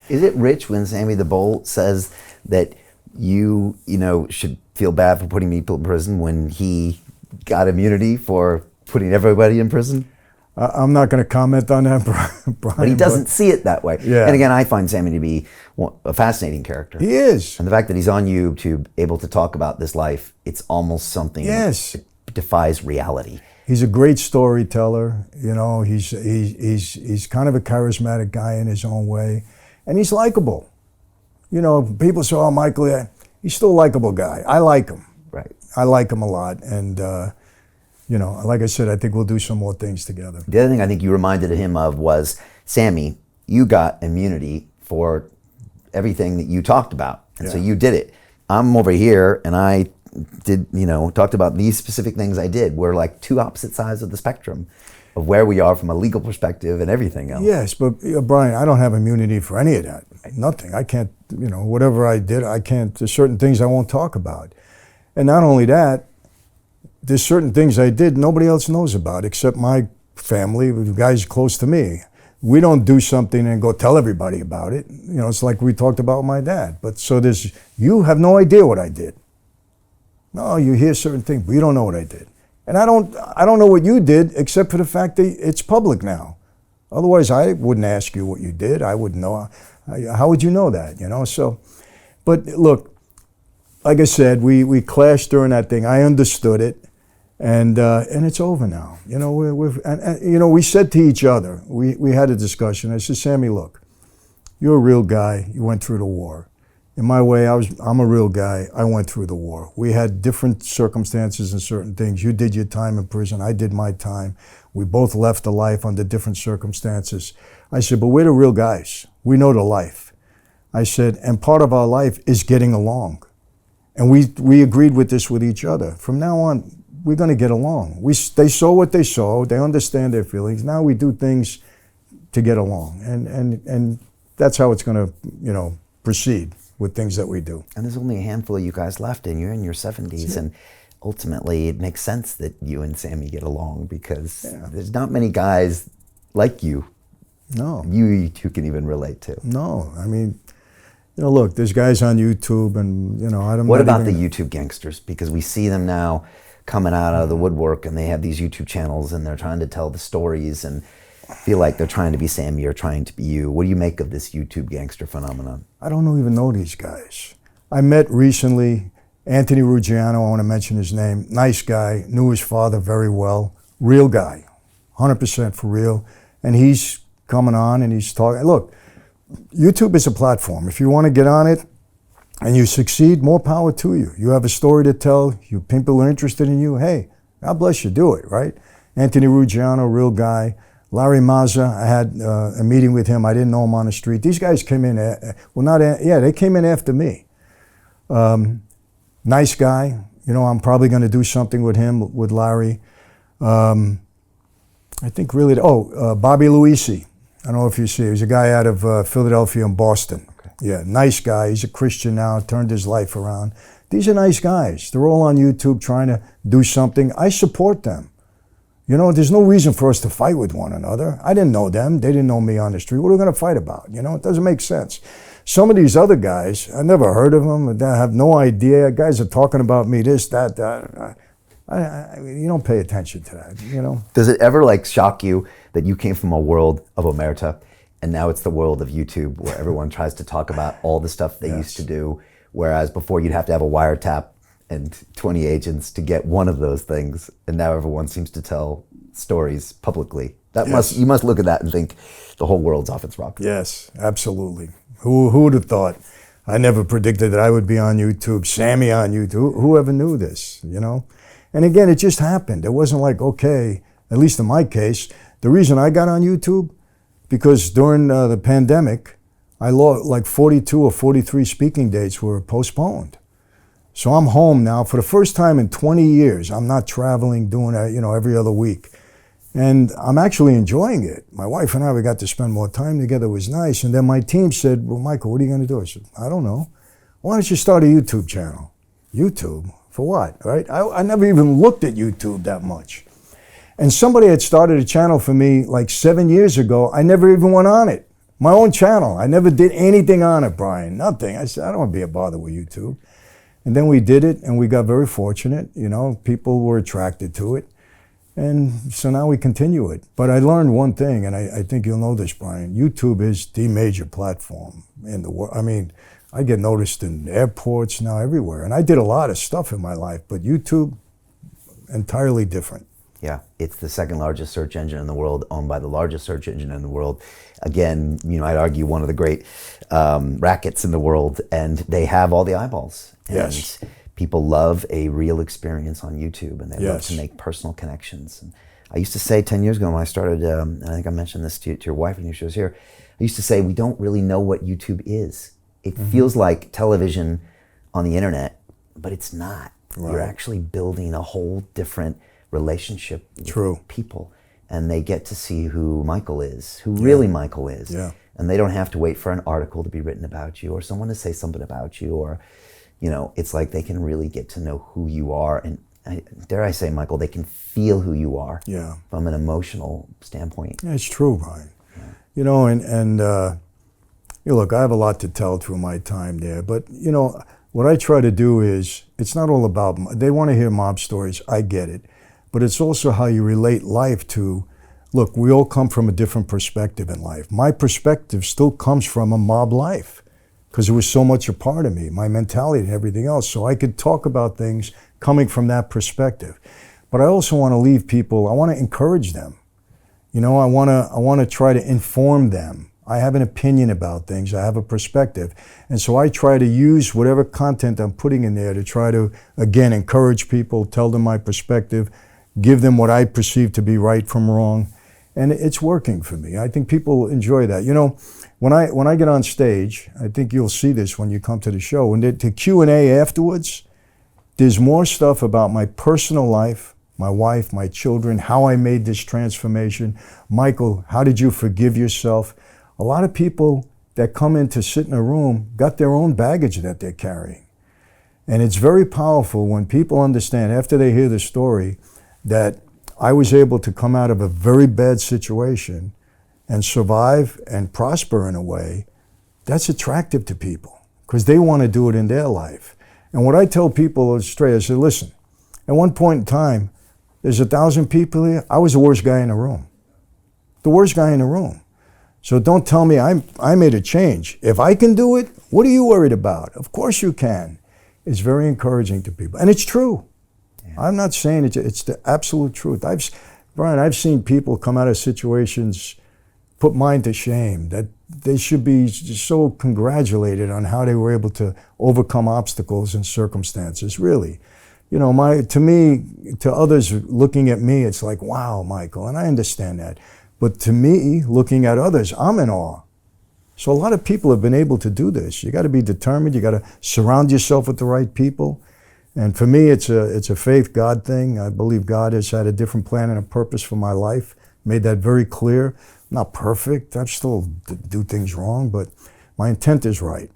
Is it rich when Sammy the Bull says that you should feel bad for putting people in prison when he got immunity for putting everybody in prison? I'm not going to comment on that, Brian. But he doesn't see it that way. Yeah. And again, I find Sammy to be a fascinating character. He is. And the fact that he's on YouTube able to talk about this life, it's almost something that defies reality. He's a great storyteller. He's kind of a charismatic guy in his own way. And he's likable. People say, oh, Michael, he's still a likable guy. I like him. Right. I like him a lot. And, like I said, I think we'll do some more things together. The other thing I think you reminded him of was, Sammy, you got immunity for everything that you talked about. And so you did it. I'm over here and I did, talked about these specific things I did. We're like two opposite sides of the spectrum of where we are from a legal perspective and everything else. Yes, but Brian, I don't have immunity for any of that. Nothing. I can't, whatever I did, I can't, there's certain things I won't talk about. And not only that, there's certain things I did nobody else knows about except my family, the guys close to me. We don't do something and go tell everybody about it. It's like we talked about with my dad. But so you have no idea what I did. No, you hear certain things, but you don't know what I did. And I don't know what you did except for the fact that it's public now. Otherwise, I wouldn't ask you what you did. I wouldn't know. How would you know that? So, but look, like I said, we clashed during that thing. I understood it. And it's over now. We said to each other, we had a discussion. I said, Sammy, look, you're a real guy. You went through the war. In my way, I'm a real guy. I went through the war. We had different circumstances and certain things. You did your time in prison. I did my time. We both left the life under different circumstances. I said, but we're the real guys. We know the life. I said, and part of our life is getting along. And we agreed with this with each other. From now on, we're going to get along. They saw what they saw. They understand their feelings. Now we do things to get along. And that's how it's going to, proceed with things that we do. And there's only a handful of you guys left, and you're in your 70s. And ultimately, it makes sense that you and Sammy get along because there's not many guys like you. No. You two can even relate to. No. I mean, look, there's guys on YouTube and, I don't know. What about the YouTube gangsters? Because we see them now coming out of the woodwork and they have these YouTube channels and they're trying to tell the stories and feel like they're trying to be Sammy or trying to be you. What do you make of this YouTube gangster phenomenon? I don't even know these guys. I met recently Anthony Ruggiano, I want to mention his name. Nice guy, knew his father very well. Real guy, 100% for real. And he's coming on and he's talking. Look, YouTube is a platform. If you want to get on it and you succeed, more power to you. You have a story to tell, people are interested in you, hey, God bless you, do it, right? Anthony Ruggiano, real guy. Larry Mazza, I had a meeting with him. I didn't know him on the street. These guys came in, they came in after me. Nice guy. I'm probably going to do something with him, with Larry. I think really, Bobby Luisi. I don't know if you see, he's a guy out of Philadelphia and Boston. Okay. Yeah, nice guy. He's a Christian now, turned his life around. These are nice guys. They're all on YouTube trying to do something. I support them. There's no reason for us to fight with one another. I didn't know them. They didn't know me on the street. What are we going to fight about? It doesn't make sense. Some of these other guys, I never heard of them. I have no idea. Guys are talking about me, this, that. You don't pay attention to that, Does it ever shock you that you came from a world of omerta and now it's the world of YouTube where everyone tries to talk about all the stuff they used to do, whereas before you'd have to have a wiretap and 20 agents to get one of those things, and now everyone seems to tell stories publicly. You must look at that and think the whole world's off its rocker. Yes, absolutely. Who would have thought? I never predicted that I would be on YouTube, Sammy on YouTube. Who ever knew this, And again, it just happened. It wasn't like, okay, at least in my case, the reason I got on YouTube, because during the pandemic, I lost 42 or 43 speaking dates were postponed. So I'm home now for the first time in 20 years. I'm not traveling, doing every other week. And I'm actually enjoying it. My wife and I, we got to spend more time together. It was nice. And then my team said, well, Michael, what are you going to do? I said, I don't know. Why don't you start a YouTube channel? YouTube? For what, right? I never even looked at YouTube that much. And somebody had started a channel for me 7 years ago. I never even went on it. My own channel. I never did anything on it, Brian. Nothing. I said, I don't want to be a bother with YouTube. And then we did it, and we got very fortunate. You know, people were attracted to it. And so now we continue it. But I learned one thing, and I think you'll know this, Brian. YouTube is the major platform in the world. I mean, I get noticed in airports now, everywhere. And I did a lot of stuff in my life, but YouTube, entirely different. Yeah, it's the second largest search engine in the world, owned by the largest search engine in the world. Again, you know, I'd argue one of the great rackets in the world, and they have all the eyeballs. And yes. People love a real experience on YouTube, and they love to make personal connections. And I used to say 10 years ago when I started, and I think I mentioned this to your wife when she was here, I used to say we don't really know what YouTube is. It feels like television on the internet, but it's not. Right. You're actually building a whole different relationship with people, and they get to see who Michael is, who really Michael is. Yeah. And they don't have to wait for an article to be written about you or someone to say something about you, or, you know, it's like they can really get to know who you are, and dare I say, Michael, they can feel who you are from an emotional standpoint. Yeah, it's true, Brian. Yeah. You know, and you know, look, I have a lot to tell through my time there, but, you know, what I try to do is, it's not all about, they want to hear mob stories, I get it, but it's also how you relate life to, look, we all come from a different perspective in life. My perspective still comes from a mob life, because it was so much a part of me, my mentality and everything else, so I could talk about things coming from that perspective. But I also want to leave people, I want to encourage them. You know, I want to try to inform them. I have an opinion about things, I have a perspective. And so I try to use whatever content I'm putting in there to try to, again, encourage people, tell them my perspective, give them what I perceive to be right from wrong. And it's working for me. I think people enjoy that. You know, when I get on stage, I think you'll see this when you come to the show, and the Q&A afterwards, there's more stuff about my personal life, my wife, my children, how I made this transformation. Michael, how did you forgive yourself? A lot of people that come in to sit in a room got their own baggage that they're carrying. And it's very powerful when people understand, after they hear the story, that I was able to come out of a very bad situation and survive and prosper in a way. That's attractive to people, because they want to do it in their life. And what I tell people is straight, I say, listen, at one point in time, there's 1,000 people here, I was the worst guy in the room. The worst guy in the room. So don't tell me I made a change. If I can do it, what are you worried about? Of course you can. It's very encouraging to people. And it's true. Yeah. I'm not saying it's the absolute truth. Brian, I've seen people come out of situations, put mine to shame, that they should be so congratulated on how they were able to overcome obstacles and circumstances, really. You know, to me, to others looking at me, it's like, wow, Michael, and I understand that. But to me, looking at others, I'm in awe. So a lot of people have been able to do this. You got to be determined. You got to surround yourself with the right people. And for me, it's a faith God thing. I believe God has had a different plan and a purpose for my life. Made that very clear. I'm not perfect. I still do things wrong, but my intent is right.